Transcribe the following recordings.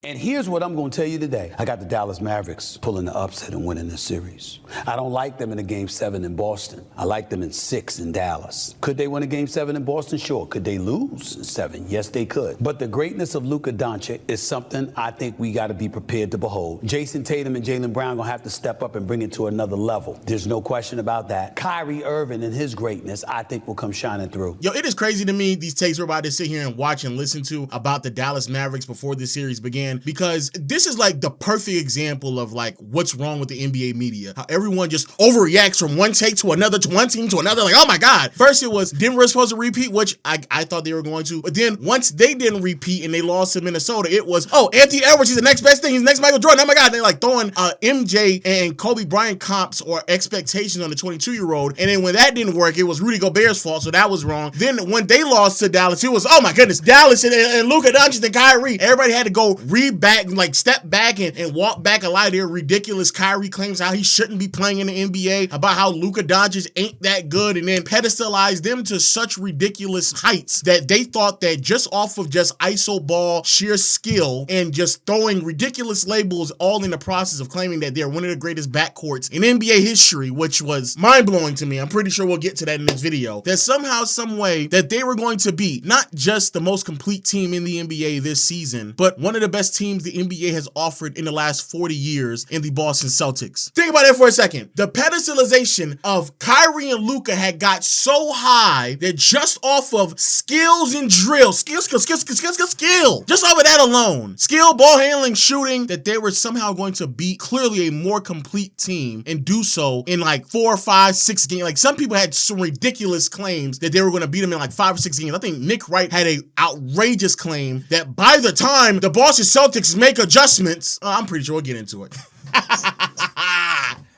And here's what I'm going to tell you today. I got the Dallas Mavericks pulling the upset and winning this series. I don't like them in a Game 7 in Boston. I like them in 6 in Dallas. Could they win a Game 7 in Boston? Sure. Could they lose in 7? Yes, they could. But the greatness of Luka Doncic is something I think we got to be prepared to behold. Jason Tatum and Jaylen Brown going to have to step up and bring it to another level. There's no question about that. Kyrie Irving and his greatness, I think, will come shining through. Yo, it is crazy to me, these takes we're about to sit here and watch and listen to about the Dallas Mavericks before this series began, because this is like the perfect example of like what's wrong with the NBA media. How everyone just overreacts from one take to another, to one team to another. Like, oh my God. First it was Denver was supposed to repeat, which I thought they were going to. But then once they didn't repeat and they lost to Minnesota, it was, oh, Anthony Edwards, he's the next best thing. He's the next Michael Jordan. Oh my God. And they're like throwing MJ and Kobe Bryant comps or expectations on the 22-year-old. And then when that didn't work, it was Rudy Gobert's fault. So that was wrong. Then when they lost to Dallas, it was, oh my goodness, Dallas and Luka Doncic and Kyrie. Everybody had to go back, like step back and walk back a lot of their ridiculous Kyrie claims, how he shouldn't be playing in the NBA, about how Luka Doncic ain't that good, and then pedestalized them to such ridiculous heights that they thought that just off of just iso ball, sheer skill, and just throwing ridiculous labels all in the process of claiming that they're one of the greatest backcourts in NBA history, which was mind-blowing to me. I'm pretty sure we'll get to that in this video. That somehow, some way, that they were going to be not just the most complete team in the NBA this season, but one of the best teams the NBA has offered in the last 40 years in the Boston Celtics. Think about it for a second. The pedestalization of Kyrie and Luka had got so high that just off of skills and drill, skill, just off of that alone, skill, ball handling, shooting, that they were somehow going to be clearly a more complete team and do so in like 4, 5, 6 games. Like some people had some ridiculous claims that they were going to beat them in like 5 or 6 games. I think Nick Wright had a outrageous claim that by the time the Boston Celtics make adjustments, I'm pretty sure we'll get into it.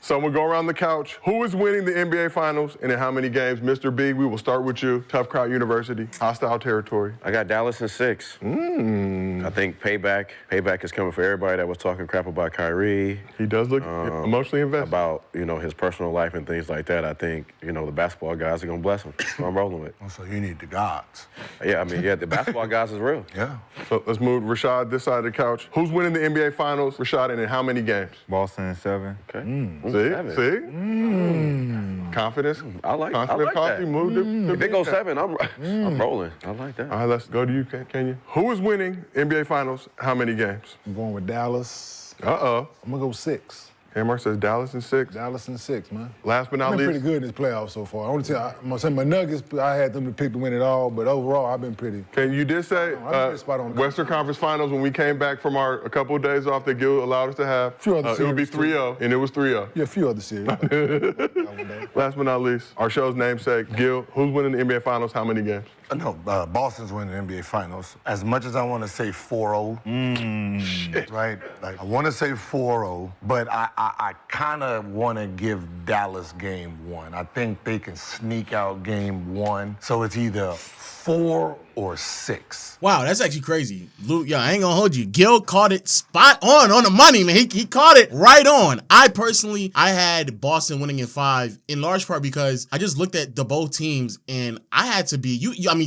So we'll go around the couch. Who is winning the NBA Finals and in how many games? Mr. B, we will start with you. Tough Crowd University, hostile territory. I got Dallas in 6. I think payback is coming for everybody that was talking crap about Kyrie. He does look emotionally invested. About, his personal life and things like that. I think, the basketball guys are going to bless him. So I'm rolling with. So you need the gods. Yeah, the basketball guys is real. Yeah. So let's move Rashad this side of the couch. Who's winning the NBA Finals, Rashad, and in how many games? Boston in 7. Okay. See? Confidence. I like Confident coffee. that. Moved it. If they go 7, I'm rolling. I like that. All right, let's go to you, Kenya. Who is winning NBA Finals? How many games? I'm going with Dallas. Uh-oh. I'm going to go 6. Hammer says Dallas in 6. Dallas in 6, man. Last but not I've been least. pretty good in this playoff so far. I'm gonna say my Nuggets, I had them to pick to win it all, but overall, I've been pretty. Okay, you did say Western Conference Finals when we came back from a couple of days off that Gil allowed us to have. Few other it would be 3-0, and it was 3-0. Yeah, a few other series. Last but not least, our show's namesake, Gil, who's winning the NBA Finals, how many games? No, Boston's winning the NBA Finals. As much as I want to say 4-0, right? Like, I want to say 4-0, but I kind of want to give Dallas game 1. I think they can sneak out game 1. So it's either 4 or 6. Wow, that's actually crazy. Luke, I ain't gonna hold you. Gil caught it spot on the money, man. He caught it right on. I had Boston winning in 5, in large part because I just looked at the both teams and I had to be,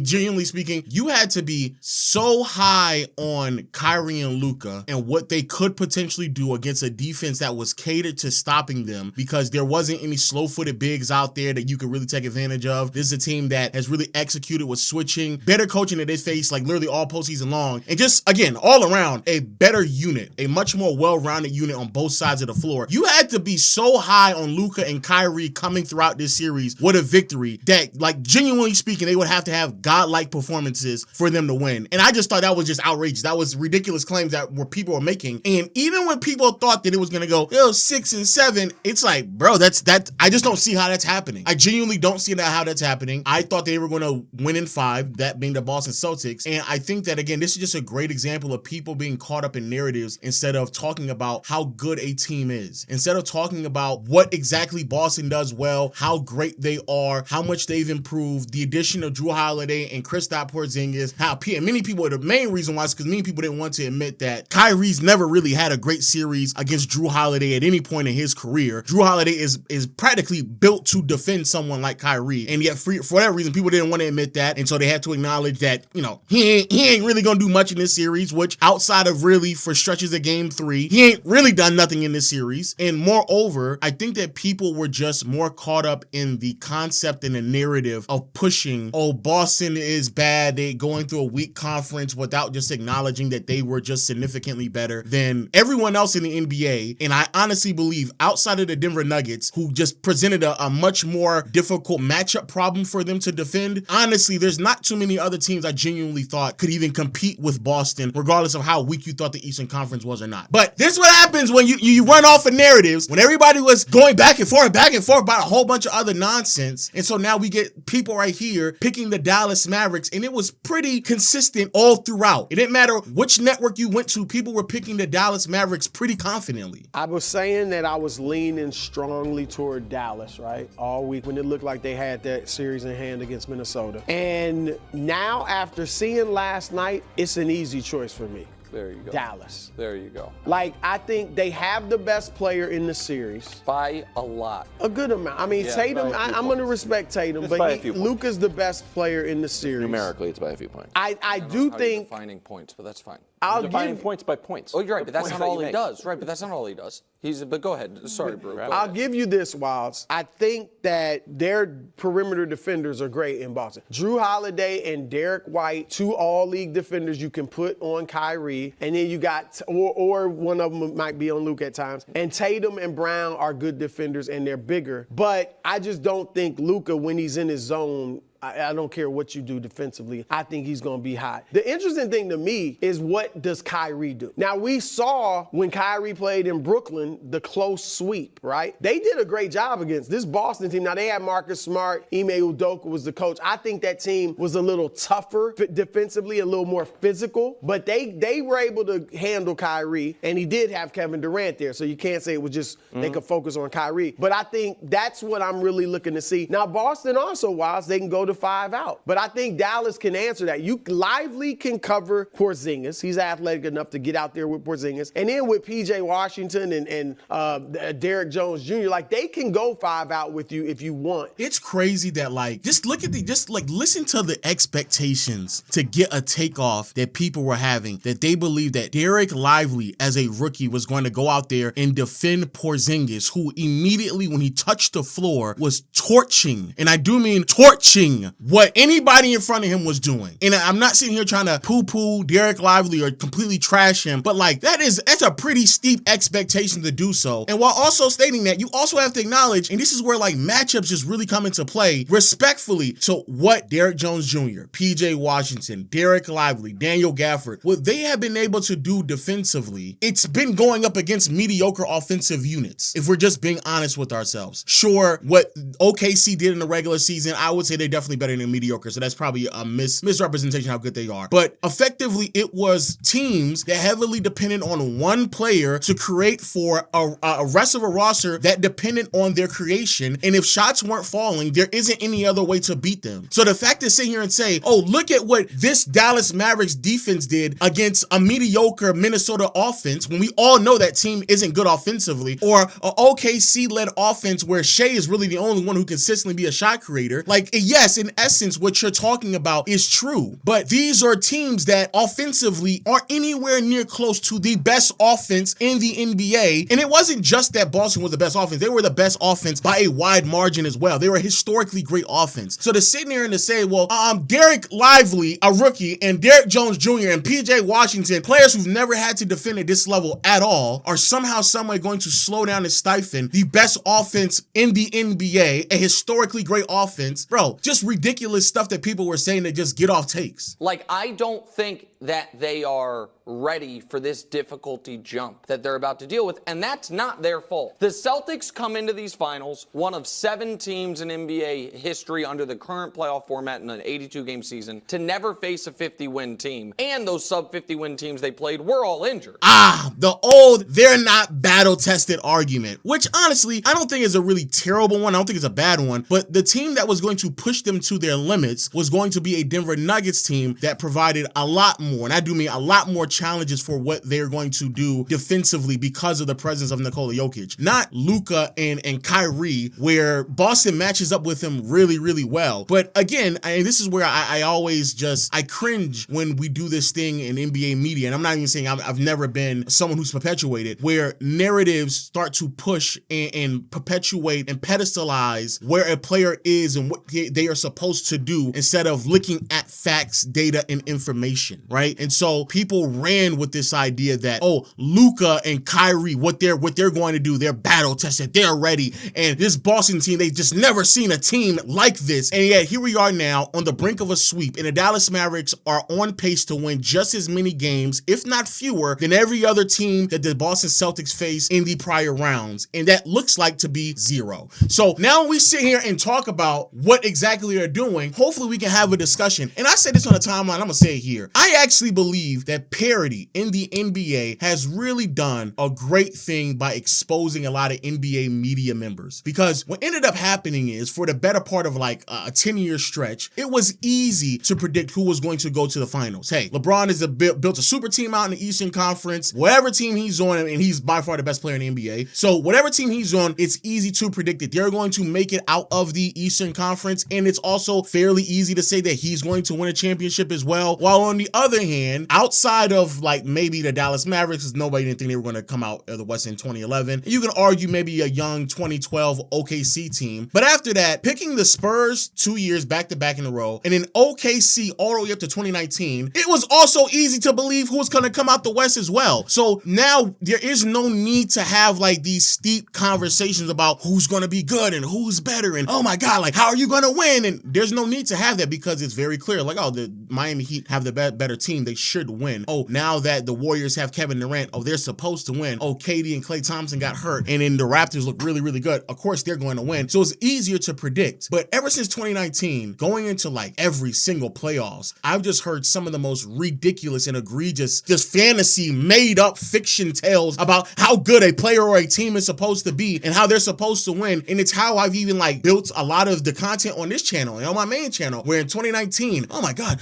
genuinely speaking, you had to be so high on Kyrie and Luka and what they could potentially do against a defense that was catered to stopping them, because there wasn't any slow-footed bigs out there that you could really take advantage of. This is a team that has really executed with switching, better coaching that they face like literally all postseason long, and just again all around a better unit, a much more well-rounded unit on both sides of the floor. You had to be so high on Luka and Kyrie coming throughout this series with a victory that, like, genuinely speaking, they would have to have godlike performances for them to win. And I just thought that was just outrageous. That was ridiculous claims that people were making. And even when people thought that it was gonna go 6 and 7, it's like, bro, that I just don't see how that's happening. I genuinely don't see how that's happening. I thought they were gonna win in 5, that being the Boston Celtics. And I think that, again, this is just a great example of people being caught up in narratives instead of talking about how good a team is. Instead of talking about what exactly Boston does well, how great they are, how much they've improved, the addition of Jrue Holiday and Kristaps Porzingis, and many people, the main reason why is because many people didn't want to admit that Kyrie's never really had a great series against Jrue Holiday at any point in his career. Jrue Holiday is practically built to defend someone like Kyrie, and yet for whatever reason, people didn't want to admit that, and so they had to acknowledge acknowledge that, he ain't really gonna do much in this series, which outside of really for stretches of game 3, he ain't really done nothing in this series. And moreover, I think that people were just more caught up in the concept and the narrative of pushing, oh, Boston is bad, they going through a weak conference, without just acknowledging that they were just significantly better than everyone else in the NBA. And I honestly believe outside of the Denver Nuggets, who just presented a much more difficult matchup problem for them to defend, honestly, there's not too many other teams I genuinely thought could even compete with Boston, regardless of how weak you thought the Eastern Conference was or not. But this is what happens when you run off of narratives, when everybody was going back and forth about a whole bunch of other nonsense. And so now we get people right here picking the Dallas Mavericks, and it was pretty consistent all throughout. It didn't matter which network you went to, people were picking the Dallas Mavericks pretty confidently. I was saying that I was leaning strongly toward Dallas, right? All week when it looked like they had that series in hand against Minnesota. And now after seeing last night, it's an easy choice for me. There you go. Dallas. There you go. Like, I think they have the best player in the series. By a lot. A good amount. I mean, Yeah, Tatum, by a few I'm going to points. respect Tatum, It's by a but few points. Luka's the best player in the series. Numerically, it's by a few points. I do How you're think defining points, but that's fine. I'll Defining give- points by points. Oh, you're right, but that's not all he does. Right, but that's not all he does. But go ahead. Sorry, bro. Go I'll ahead. give you this, Wilds. I think that their perimeter defenders are great in Boston. Drew Holiday and Derek White, 2 all-league defenders you can put on Kyrie, and then you got, or one of them might be on Luka at times. And Tatum and Brown are good defenders, and they're bigger. But I just don't think Luka, when he's in his zone, I don't care what you do defensively. I think he's going to be hot. The interesting thing to me is, what does Kyrie do? Now, we saw when Kyrie played in Brooklyn, the close sweep, right? They did a great job against this Boston team. Now, they had Marcus Smart. Ime Udoka was the coach. I think that team was a little tougher defensively, a little more physical. But they were able to handle Kyrie, and he did have Kevin Durant there. So you can't say it was just they could focus on Kyrie. But I think that's what I'm really looking to see. Now, Boston also, whilst they can go to 5 out. But I think Dallas can answer that. Lively can cover Porzingis. He's athletic enough to get out there with Porzingis. And then with P.J. Washington and Derek Jones Jr., like, they can go 5 out with you if you want. It's crazy that, like, just listen to the expectations to get a takeoff that people were having, that they believed that Derek Lively as a rookie was going to go out there and defend Porzingis, who immediately when he touched the floor was torching, and I do mean torching, what anybody in front of him was doing. And I'm not sitting here trying to poo-poo Derek Lively or completely trash him, but like that's a pretty steep expectation to do so. And while also stating that, you also have to acknowledge, and this is where like matchups just really come into play, respectfully, so what Derek Jones Jr., PJ Washington, Derek Lively, Daniel Gafford, what they have been able to do defensively, it's been going up against mediocre offensive units, if we're just being honest with ourselves. Sure, what OKC did in the regular season, I would say they're definitely better than mediocre, so that's probably a misrepresentation how good they are. But effectively, it was teams that heavily depended on one player to create for a rest of a roster that depended on their creation, and if shots weren't falling, there isn't any other way to beat them. So the fact to sit here and say, oh, look at what this Dallas Mavericks defense did against a mediocre Minnesota offense, when we all know that team isn't good offensively, or a OKC-led offense where Shea is really the only one who consistently be a shot creator, like, yes, in essence, what you're talking about is true, but these are teams that offensively aren't anywhere near close to the best offense in the NBA. And it wasn't just that Boston was the best offense. They were the best offense by a wide margin as well. They were a historically great offense. So to sit there and to say, well, Derek Lively, a rookie, and Derek Jones Jr. and PJ Washington, players who've never had to defend at this level at all, are somehow, someway going to slow down and stifle the best offense in the NBA, a historically great offense, bro, just ridiculous stuff that people were saying that just get off takes. Like, I don't think that they are ready for this difficulty jump that they're about to deal with, and that's not their fault. The Celtics come into these finals, one of 7 teams in NBA history under the current playoff format in an 82-game season, to never face a 50-win team. And those sub-50-win teams they played were all injured. The old, they're not battle-tested argument, which honestly, I don't think is a really terrible one. I don't think it's a bad one, but the team that was going to push them to their limits was going to be a Denver Nuggets team that provided a lot more, and I do mean a lot more challenges for what they're going to do defensively because of the presence of Nikola Jokic. Not Luka and Kyrie, where Boston matches up with him really, really well. But again, this is where I always I cringe when we do this thing in NBA media, and I'm not even saying I've never been someone who's perpetuated, where narratives start to push and perpetuate and pedestalize where a player is and what they are supposed to do instead of looking at facts, data, and information, right? And so people ran with this idea that, oh, Luka and Kyrie, what they're going to do, they're battle tested, they're ready, and this Boston team, they've just never seen a team like this. And yet here we are now on the brink of a sweep, and the Dallas Mavericks are on pace to win just as many games, if not fewer, than every other team that the Boston Celtics faced in the prior rounds, and that looks like to be 0. So now when we sit here and talk about what exactly they're doing, hopefully we can have a discussion. And I said this on the timeline, I'm gonna say it here. I actually believe that parity in the NBA has really done a great thing by exposing a lot of NBA media members, because what ended up happening is, for the better part of like a 10-year stretch, it was easy to predict who was going to go to the finals. Hey, LeBron has built a super team out in the Eastern Conference. Whatever team he's on, and he's by far the best player in the NBA. So whatever team he's on, it's easy to predict that they're going to make it out of the Eastern Conference. And it's also fairly easy to say that he's going to win a championship as well. While on the other hand, outside of like maybe the Dallas Mavericks, because nobody didn't think they were going to come out of the West in 2011. You can argue maybe a young 2012 OKC team. But after that, picking the Spurs 2 years back to back in a row, and then OKC all the way up to 2019, it was also easy to believe who was going to come out the West as well. So now there is no need to have like these steep conversations about who's going to be good and who's better and, oh my God, like how are you going to win? And there's no need to have that, because it's very clear, like, oh, the Miami Heat have the better team, they should win. Oh, now that the Warriors have Kevin Durant, oh, they're supposed to win. Oh, KD and Klay Thompson got hurt, and then the Raptors look really, really good. Of course they're going to win. So it's easier to predict. But ever since 2019, going into like every single playoffs, I've just heard some of the most ridiculous and egregious, just fantasy made up fiction tales about how good a player or a team is supposed to be and how they're supposed to win. And it's how I've even like built a lot of the content on this channel and on my main channel, where in 2019, oh my God,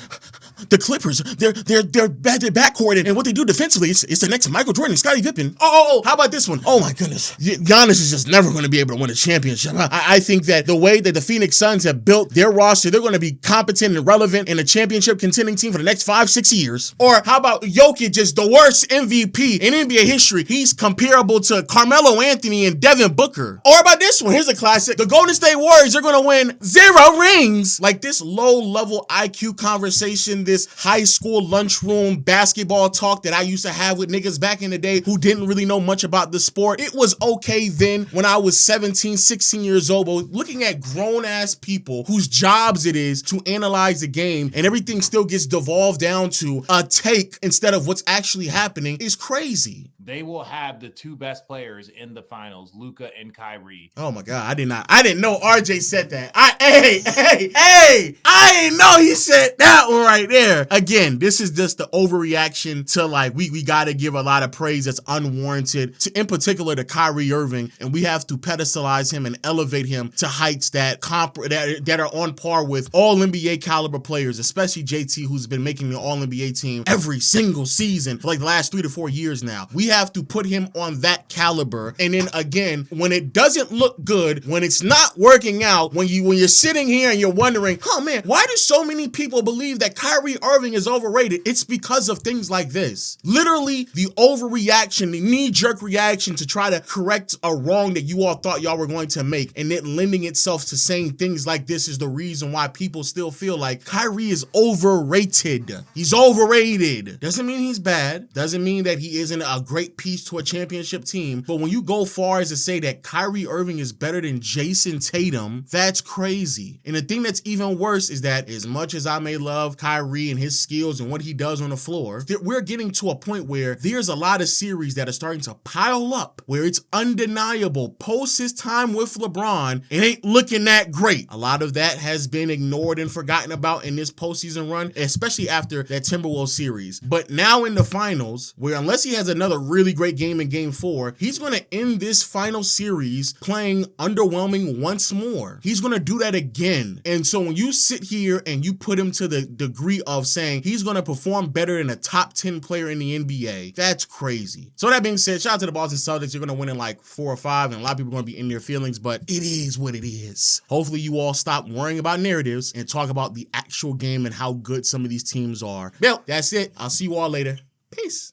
the Clippers, they're backcourt, and what they do defensively, it's the next Michael Jordan and Scottie Pippen. Oh, how about this one? Oh my goodness, Giannis is just never going to be able to win a championship. I think that the way that the Phoenix Suns have built their roster, they're going to be competent and relevant in a championship contending team for the next 5-6 years. Or how about Jokic is the worst MVP in NBA history? He's comparable to Carmelo Anthony and Devin Booker. Or about this one? Here's a classic. The Golden State Warriors are going to win 0 rings. Like this low-level IQ conversation, this high school lunchroom basketball talk that I used to have with niggas back in the day who didn't really know much about the sport. It was okay then when I was 17, 16 years old, but looking at grown-ass people whose jobs it is to analyze the game, and everything still gets devolved down to a take instead of what's actually happening, is crazy. They will have the 2 best players in the finals, Luka and Kyrie. Oh my God, I didn't know RJ said that. I didn't know he said that one right there. Again, this is just the overreaction to like, we gotta give a lot of praise that's unwarranted, to, in particular, to Kyrie Irving, and we have to pedestalize him and elevate him to heights that are on par with all NBA caliber players, especially JT, who's been making the all NBA team every single season for like the last 3 to 4 years now. We have to put him on that caliber. And then again, when it doesn't look good, when it's not working out, when you're sitting here and you're wondering, oh man, why do so many people believe that Kyrie Irving is overrated? It's because of things like this. Literally the overreaction, the knee-jerk reaction to try to correct a wrong that you all thought y'all were going to make, and it lending itself to saying things like this is the reason why people still feel like Kyrie is overrated. He's overrated. Doesn't mean he's bad. Doesn't mean that he isn't a great piece to a championship team. But when you go far as to say that Kyrie Irving is better than Jason Tatum, that's crazy. And the thing that's even worse is that as much as I may love Kyrie and his skills and what he does on the floor, we're getting to a point where there's a lot of series that are starting to pile up where it's undeniable post his time with LeBron, it ain't looking that great. A lot of that has been ignored and forgotten about in this postseason run, especially after that Timberwolves series. But now in the finals, where unless he has another really great game in game 4, he's going to end this final series playing underwhelming once more. He's going to do that again. And so when you sit here and you put him to the degree of saying he's going to perform better than a top 10 player in the NBA, that's crazy. So that being said, shout out to the Boston Celtics. You're going to win in like 4 or 5, and a lot of people are going to be in their feelings, but it is what it is. Hopefully you all stop worrying about narratives and talk about the actual game and how good some of these teams are. Well, that's it. I'll see you all later. Peace.